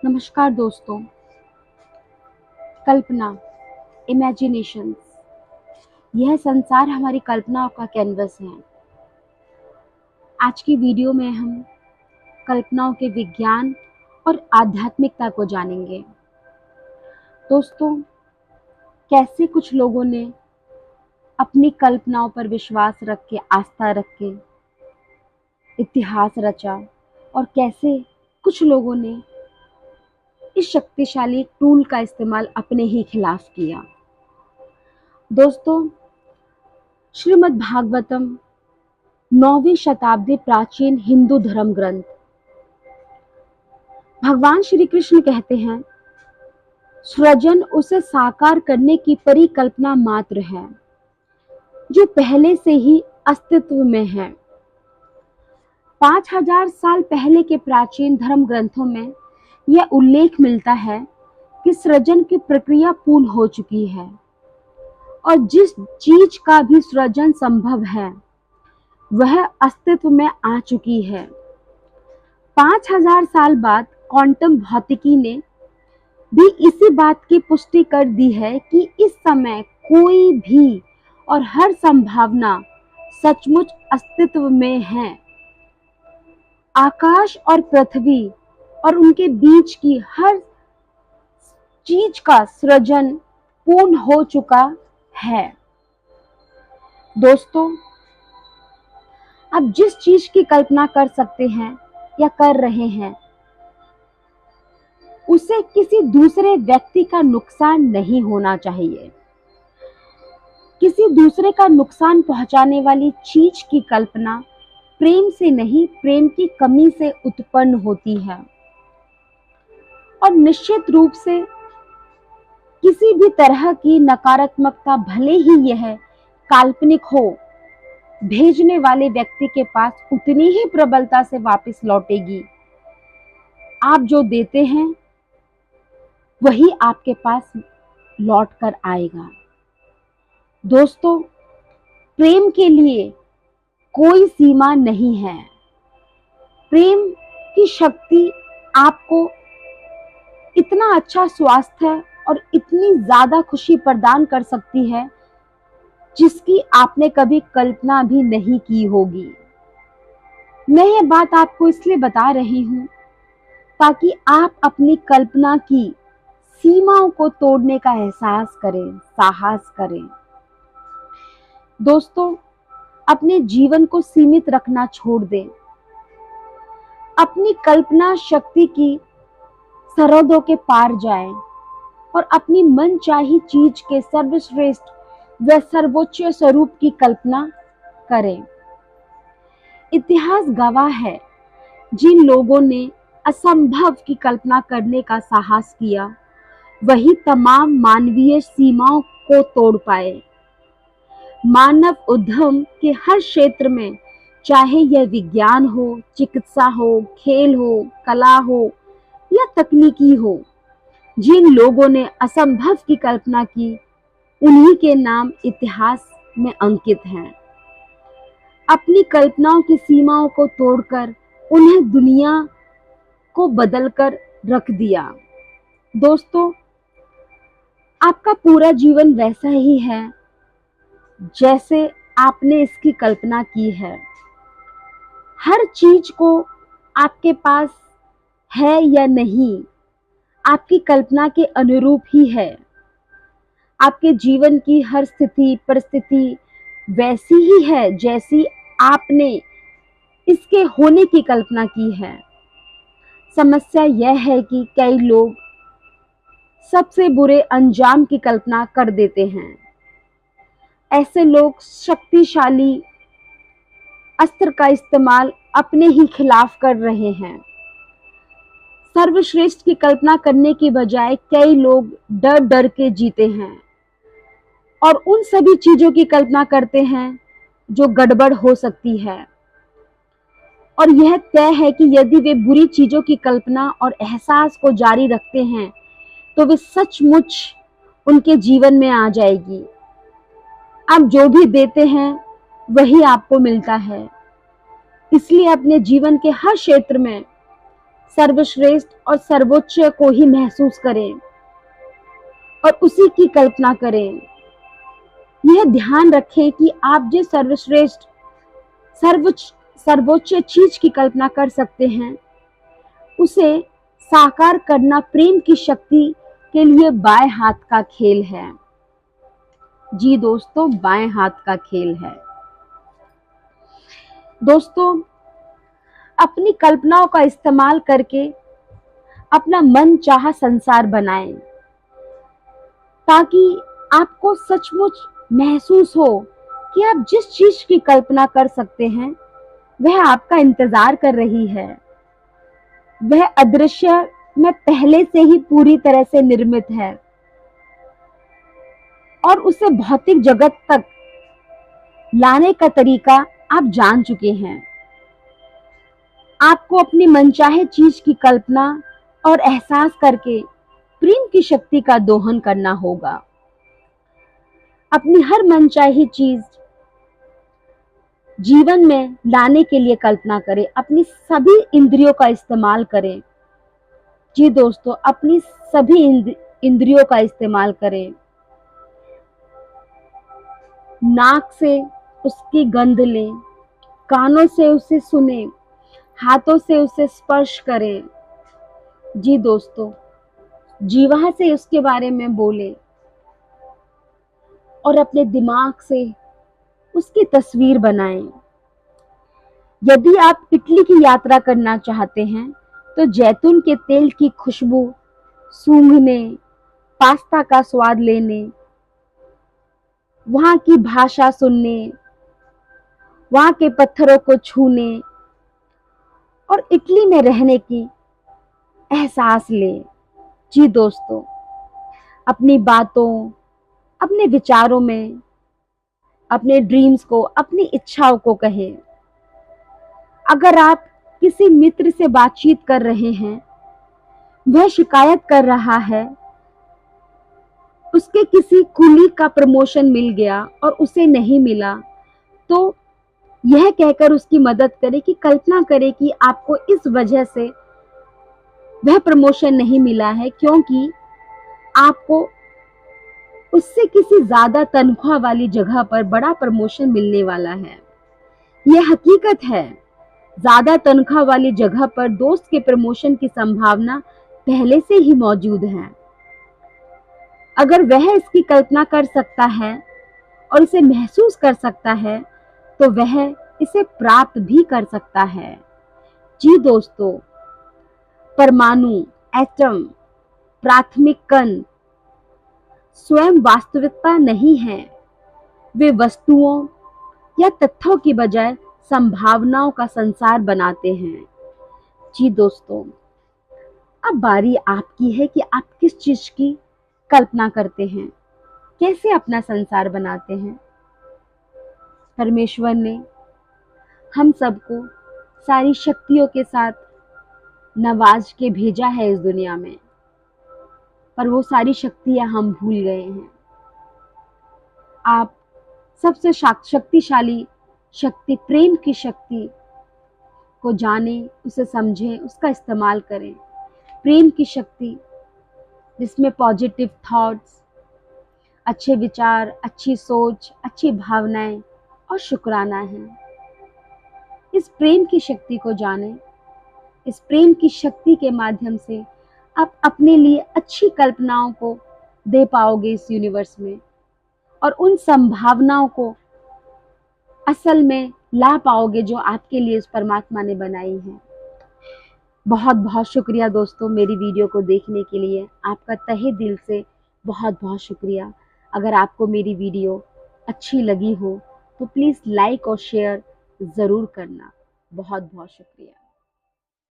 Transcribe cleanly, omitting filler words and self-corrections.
नमस्कार दोस्तों। कल्पना, इमेजिनेशंस, यह संसार हमारी कल्पनाओं का कैनवस है। आज की वीडियो में हम कल्पनाओं के विज्ञान और आध्यात्मिकता को जानेंगे। दोस्तों, कैसे कुछ लोगों ने अपनी कल्पनाओं पर विश्वास रख के, आस्था रख के इतिहास रचा और कैसे कुछ लोगों ने इस शक्तिशाली टूल का इस्तेमाल अपने ही खिलाफ किया। दोस्तों, श्रीमद् भागवतम 9वीं शताब्दी प्राचीन हिंदू धर्म ग्रंथ। भगवान श्री कृष्ण कहते हैं, सृजन उसे साकार करने की परिकल्पना मात्र है जो पहले से ही अस्तित्व में है। 5000 साल पहले के प्राचीन धर्म ग्रंथों में यह उल्लेख मिलता है कि सृजन की प्रक्रिया पूर्ण हो चुकी है और जिस चीज का भी सृजन संभव है वह अस्तित्व में आ चुकी है। 5000 साल बाद क्वांटम भौतिकी ने भी इसी बात की पुष्टि कर दी है कि इस समय कोई भी और हर संभावना सचमुच अस्तित्व में है। आकाश और पृथ्वी और उनके बीच की हर चीज का सृजन पूर्ण हो चुका है। दोस्तों, आप जिस चीज की कल्पना कर सकते हैं या कर रहे हैं उसे किसी दूसरे व्यक्ति का नुकसान नहीं होना चाहिए। किसी दूसरे का नुकसान पहुंचाने वाली चीज की कल्पना प्रेम से नहीं, प्रेम की कमी से उत्पन्न होती है और निश्चित रूप से किसी भी तरह की नकारात्मकता, भले ही यह काल्पनिक हो, भेजने वाले व्यक्ति के पास उतनी ही प्रबलता से वापस लौटेगी। आप जो देते हैं वही आपके पास लौट कर आएगा। दोस्तों, प्रेम के लिए कोई सीमा नहीं है। प्रेम की शक्ति आपको इतना अच्छा स्वास्थ्य और इतनी ज्यादा खुशी प्रदान कर सकती है जिसकी आपने कभी कल्पना भी नहीं की होगी। मैं ये बात आपको इसलिए बता रही हूं ताकि आप अपनी कल्पना की सीमाओं को तोड़ने का एहसास करें, साहस करें। दोस्तों, अपने जीवन को सीमित रखना छोड़ दें। अपनी कल्पना शक्ति की सरहदों के पार जाएं और अपनी मनचाही चीज के सर्वश्रेष्ठ व सर्वोच्च स्वरूप की कल्पना करें। इतिहास गवाह है, जिन लोगों ने असंभव की कल्पना करने का साहस किया वही तमाम मानवीय सीमाओं को तोड़ पाए। मानव उद्यम के हर क्षेत्र में, चाहे यह विज्ञान हो, चिकित्सा हो, खेल हो, कला हो या तकनीकी हो, जिन लोगों ने असंभव की कल्पना की उन्हीं के नाम इतिहास में अंकित हैं। अपनी कल्पनाओं की सीमाओं को तोड़कर उन्हें दुनिया को बदलकर रख दिया। दोस्तों, आपका पूरा जीवन वैसा ही है जैसे आपने इसकी कल्पना की है। हर चीज को आपके पास है या नहीं, आपकी कल्पना के अनुरूप ही है। आपके जीवन की हर स्थिति, परिस्थिति वैसी ही है जैसी आपने इसके होने की कल्पना की है। समस्या यह है कि कई लोग सबसे बुरे अंजाम की कल्पना कर देते हैं। ऐसे लोग शक्तिशाली अस्त्र का इस्तेमाल अपने ही खिलाफ कर रहे हैं। सर्वश्रेष्ठ की कल्पना करने की बजाय कई लोग डर डर के जीते हैं और उन सभी चीजों की कल्पना करते हैं जो गड़बड़ हो सकती है। और यह तय है कि यदि वे बुरी चीजों की कल्पना और एहसास को जारी रखते हैं तो वे सचमुच उनके जीवन में आ जाएगी। आप जो भी देते हैं वही आपको मिलता है। इसलिए अपने जीवन के हर क्षेत्र में सर्वश्रेष्ठ और सर्वोच्च को ही महसूस करें और उसी की कल्पना करें। यह ध्यान रखें कि आप जिस सर्वश्रेष्ठ सर्वोच्च चीज की कल्पना कर सकते हैं, उसे साकार करना प्रेम की शक्ति के लिए बाएं हाथ का खेल है। जी दोस्तों, बाएं हाथ का खेल है। दोस्तों, अपनी कल्पनाओं का इस्तेमाल करके अपना मन चाहा संसार बनाएं, ताकि आपको सचमुच महसूस हो कि आप जिस चीज की कल्पना कर सकते हैं वह आपका इंतजार कर रही है। वह अदृश्य में पहले से ही पूरी तरह से निर्मित है और उसे भौतिक जगत तक लाने का तरीका आप जान चुके हैं। आपको अपनी मनचाहे चीज की कल्पना और एहसास करके प्रेम की शक्ति का दोहन करना होगा। अपनी हर मनचाही चीज जीवन में लाने के लिए कल्पना करें। अपनी सभी इंद्रियों का इस्तेमाल करें। जी दोस्तों, अपनी सभी इंद्रियों का इस्तेमाल करें। नाक से उसकी गंध लें, कानों से उसे सुने, हाथों से उसे स्पर्श करें। जी दोस्तों, जीवा से उसके बारे में बोले और अपने दिमाग से उसकी तस्वीर बनाएं। यदि आप इटली की यात्रा करना चाहते हैं तो जैतून के तेल की खुशबू सूंघने, पास्ता का स्वाद लेने, वहां की भाषा सुनने, वहां के पत्थरों को छूने और इटली में रहने की एहसास लें। जी दोस्तों, अपनी बातों, अपने विचारों में, अपने ड्रीम्स को, अपनी इच्छाओं को कहें। अगर आप किसी मित्र से बातचीत कर रहे हैं, वह शिकायत कर रहा है उसके किसी कुलीग का प्रमोशन मिल गया और उसे नहीं मिला, तो यह कहकर उसकी मदद करें कि कल्पना करें कि आपको इस वजह से वह प्रमोशन नहीं मिला है क्योंकि आपको उससे किसी ज्यादा तनख्वाह वाली जगह पर बड़ा प्रमोशन मिलने वाला है। यह हकीकत है। ज्यादा तनख्वाह वाली जगह पर दोस्त के प्रमोशन की संभावना पहले से ही मौजूद है। अगर वह इसकी कल्पना कर सकता है और इसे महसूस कर सकता है तो वह इसे प्राप्त भी कर सकता है। जी दोस्तों, परमाणु, एटम, प्राथमिक कण स्वयं वास्तविकता नहीं है। वे वस्तुओं या तथ्यों की बजाय संभावनाओं का संसार बनाते हैं। जी दोस्तों, अब बारी आपकी है कि आप किस चीज की कल्पना करते हैं, कैसे अपना संसार बनाते हैं। परमेश्वर ने हम सबको सारी शक्तियों के साथ नवाज के भेजा है इस दुनिया में, पर वो सारी शक्तियां हम भूल गए हैं। आप सबसे शक्तिशाली शक्ति, प्रेम की शक्ति को जानें, उसे समझें, उसका इस्तेमाल करें। प्रेम की शक्ति जिसमें पॉजिटिव थॉट्स, अच्छे विचार, अच्छी सोच, अच्छी भावनाएं और शुक्राना है। इस प्रेम की शक्ति को जानें। इस प्रेम की शक्ति के माध्यम से आप अपने लिए अच्छी कल्पनाओं को दे पाओगे इस यूनिवर्स में और उन संभावनाओं को असल में ला पाओगे जो आपके लिए इस परमात्मा ने बनाई है। बहुत बहुत शुक्रिया दोस्तों मेरी वीडियो को देखने के लिए। आपका तहे दिल से बहुत बहुत शुक्रिया। अगर आपको मेरी वीडियो अच्छी लगी हो तो प्लीज़ लाइक और शेयर ज़रूर करना। बहुत बहुत शुक्रिया।